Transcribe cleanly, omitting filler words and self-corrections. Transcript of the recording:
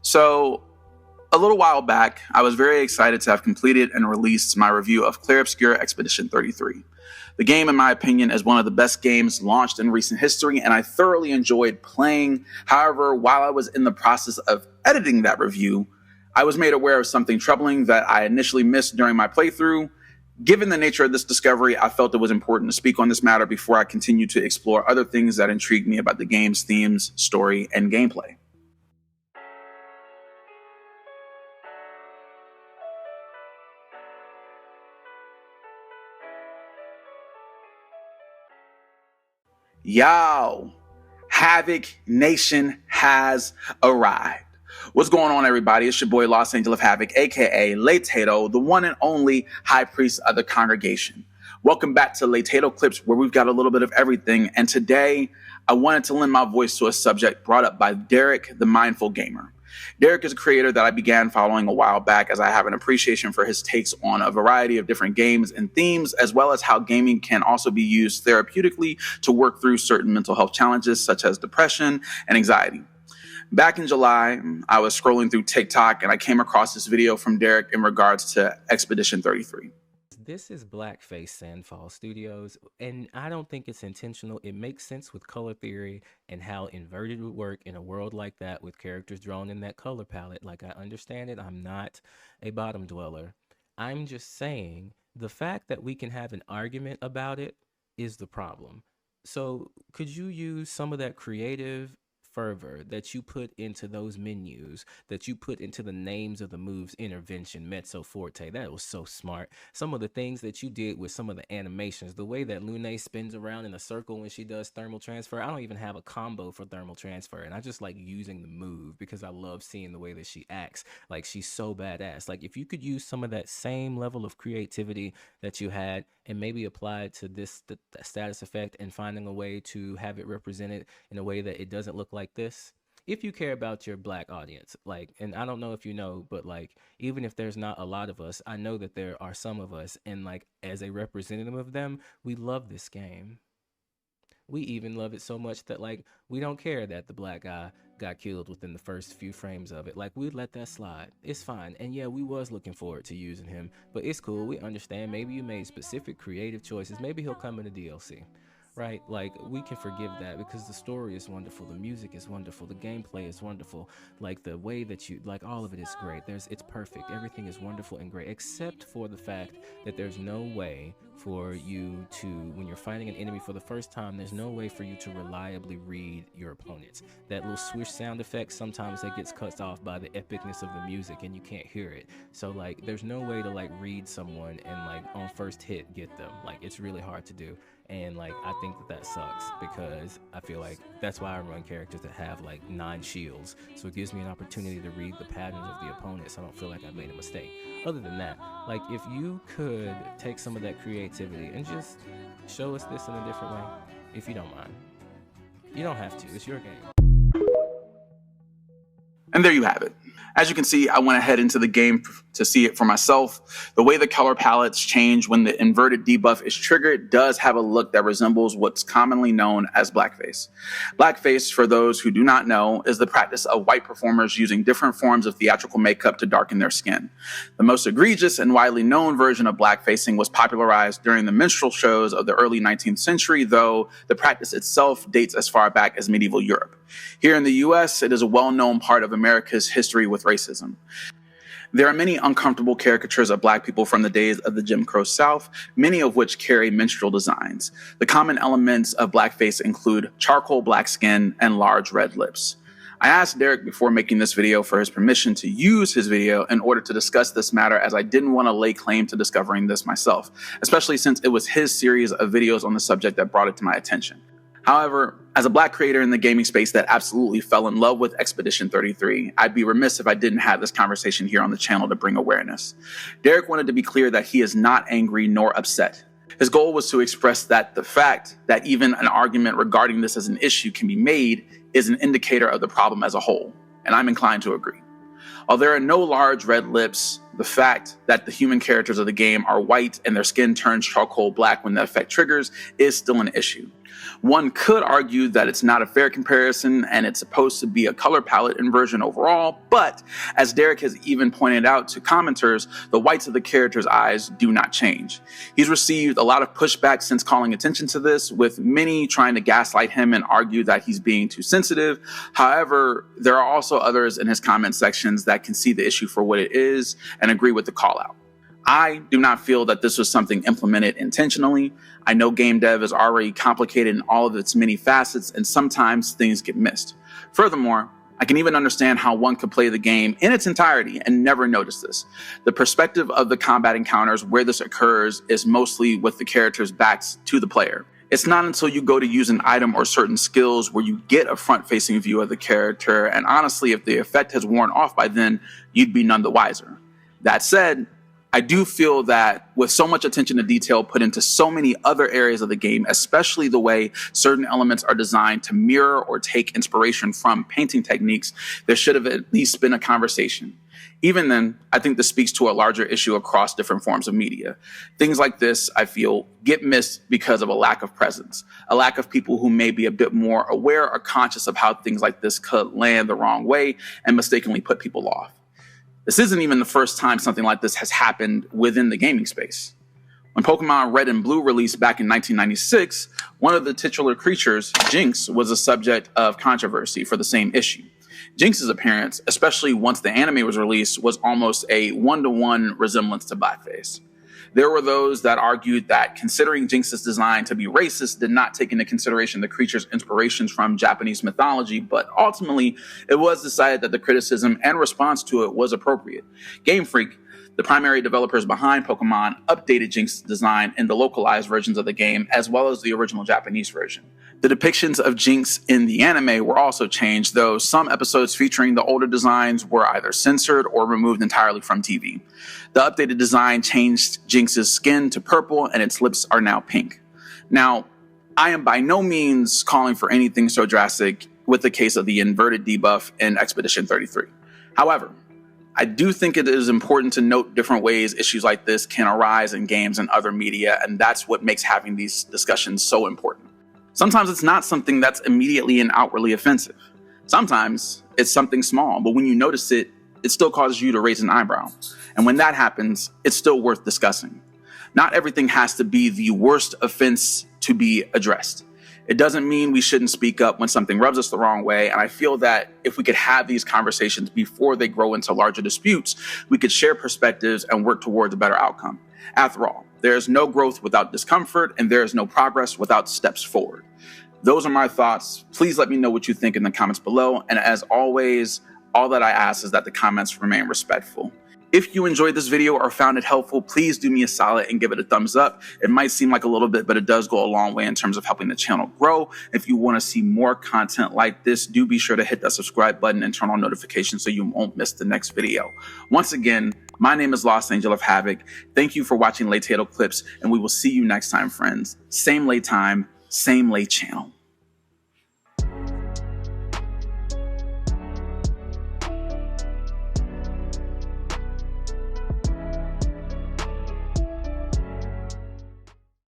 So, a little while back, I was very excited to have completed and released my review of Clair Obscur Expedition 33. The game, in my opinion, is one of the best games launched in recent history, and I thoroughly enjoyed playing. However, while I was in the process of editing that review, I was made aware of something troubling that I initially missed during my playthrough. Given the nature of this discovery, I felt it was important to speak on this matter before I continue to explore other things that intrigued me about the game's themes, story, and gameplay. Yo, Havoc Nation has arrived. What's going on, everybody? It's your boy Los Angeles Havoc, aka Letato, the one and only High Priest of the congregation. Welcome back to Letato Clips, where we've got a little bit of everything. And today, I wanted to lend my voice to a subject brought up by Derek, the Mindful Gamer. Derek is a creator that I began following a while back, as I have an appreciation for his takes on a variety of different games and themes, as well as how gaming can also be used therapeutically to work through certain mental health challenges such as depression and anxiety. Back in July, I was scrolling through TikTok and I came across this video from Derek in regards to Expedition 33. This is Blackface Sandfall Studios, and I don't think it's intentional. It makes sense with color theory and how inverted would work in a world like that with characters drawn in that color palette. Like, I understand it. I'm not a bottom dweller. I'm just saying the fact that we can have an argument about it is the problem. So could you use some of that creative fervor that you put into those menus, that you put into the names of the moves, intervention, mezzo forte? That was so smart. Some of the things that you did with some of the animations, the way that Lune spins around in a circle when she does thermal transfer. I don't even have a combo for thermal transfer, and I just like using the move because I love seeing the way that she acts. Like, she's so badass. Like, if you could use some of that same level of creativity that you had and maybe apply it to this the status effect and finding a way to have it represented in a way that it doesn't look like this. If you care about your black audience, like, and I don't know if you know, but like, even if there's not a lot of us, I know that there are some of us, and like, as a representative of them, we love this game. We even love it so much that like, we don't care that the black guy got killed within the first few frames of it. Like, we'd let that slide. It's fine. And yeah, we was looking forward to using him, but it's cool. We understand. Maybe you made specific creative choices. Maybe he'll come in the DLC. Right? Like, we can forgive that because the story is wonderful, the music is wonderful, the gameplay is wonderful, like the way that you, like, all of it is great. It's perfect. Everything is wonderful and great, except for the fact that there's no way for you to, when you're fighting an enemy for the first time, there's no way for you to reliably read your opponents. That little swish sound effect, sometimes that gets cut off by the epicness of the music and you can't hear it. So like, there's no way to like read someone and like on first hit get them. Like, it's really hard to do. And like, I think that sucks because I feel like that's why I run characters that have like 9 shields. So it gives me an opportunity to read the patterns of the opponent, so I don't feel like I made a mistake. Other than that, like, if you could take some of that creativity and just show us this in a different way, if you don't mind. You don't have to, it's your game. And there you have it. As you can see, I went ahead into the game to see it for myself. The way the color palettes change when the inverted debuff is triggered does have a look that resembles what's commonly known as blackface. Blackface, for those who do not know, is the practice of white performers using different forms of theatrical makeup to darken their skin. The most egregious and widely known version of blackfacing was popularized during the minstrel shows of the early 19th century, though the practice itself dates as far back as medieval Europe. Here in the US, it is a well-known part of America's history with racism. There are many uncomfortable caricatures of black people from the days of the Jim Crow South, many of which carry minstrel designs. The common elements of blackface include charcoal black skin and large red lips. I asked Derek before making this video for his permission to use his video in order to discuss this matter, as I didn't want to lay claim to discovering this myself, especially since it was his series of videos on the subject that brought it to my attention. However, as a black creator in the gaming space that absolutely fell in love with Expedition 33, I'd be remiss if I didn't have this conversation here on the channel to bring awareness. Derek wanted to be clear that he is not angry nor upset. His goal was to express that the fact that even an argument regarding this as an issue can be made is an indicator of the problem as a whole, and I'm inclined to agree. While there are no large red lips, the fact that the human characters of the game are white and their skin turns charcoal black when the effect triggers is still an issue. One could argue that it's not a fair comparison and it's supposed to be a color palette inversion overall, but as Derek has even pointed out to commenters, the whites of the character's eyes do not change. He's received a lot of pushback since calling attention to this, with many trying to gaslight him and argue that he's being too sensitive. However, there are also others in his comment sections that can see the issue for what it is and agree with the call out. I do not feel that this was something implemented intentionally. I know game dev is already complicated in all of its many facets, and sometimes things get missed. Furthermore, I can even understand how one could play the game in its entirety and never notice this. The perspective of the combat encounters where this occurs is mostly with the character's backs to the player. It's not until you go to use an item or certain skills where you get a front-facing view of the character, and honestly, if the effect has worn off by then, you'd be none the wiser. That said, I do feel that with so much attention to detail put into so many other areas of the game, especially the way certain elements are designed to mirror or take inspiration from painting techniques, there should have at least been a conversation. Even then, I think this speaks to a larger issue across different forms of media. Things like this, I feel, get missed because of a lack of presence, a lack of people who may be a bit more aware or conscious of how things like this could land the wrong way and mistakenly put people off. This isn't even the first time something like this has happened within the gaming space. When Pokemon Red and Blue released back in 1996, one of the titular creatures, Jinx, was a subject of controversy for the same issue. Jinx's appearance, especially once the anime was released, was almost a one-to-one resemblance to blackface. There were those that argued that considering Jinx's design to be racist did not take into consideration the creature's inspirations from Japanese mythology, but ultimately it was decided that the criticism and response to it was appropriate. Game Freak, the primary developers behind Pokemon, updated Jinx's design in the localized versions of the game as well as the original Japanese version. The depictions of Jinx in the anime were also changed, though some episodes featuring the older designs were either censored or removed entirely from TV. The updated design changed Jinx's skin to purple and its lips are now pink. Now, I am by no means calling for anything so drastic with the case of the inverted debuff in Expedition 33. However, I do think it is important to note different ways issues like this can arise in games and other media, and that's what makes having these discussions so important. Sometimes it's not something that's immediately and outwardly offensive. Sometimes it's something small, but when you notice it, it still causes you to raise an eyebrow. And when that happens, it's still worth discussing. Not everything has to be the worst offense to be addressed. It doesn't mean we shouldn't speak up when something rubs us the wrong way, and I feel that if we could have these conversations before they grow into larger disputes, we could share perspectives and work towards a better outcome. After all, there is no growth without discomfort, and there is no progress without steps forward. Those are my thoughts. Please let me know what you think in the comments below, and as always, all that I ask is that the comments remain respectful. If you enjoyed this video or found it helpful, please do me a solid and give it a thumbs up. It might seem like a little bit, but it does go a long way in terms of helping the channel grow. If you want to see more content like this, do be sure to hit that subscribe button and turn on notifications so you won't miss the next video. Once again, my name is Lost Angel of Havoc. Thank you for watching Late Tato Clips, and we will see you next time, friends. Same late time, same late channel.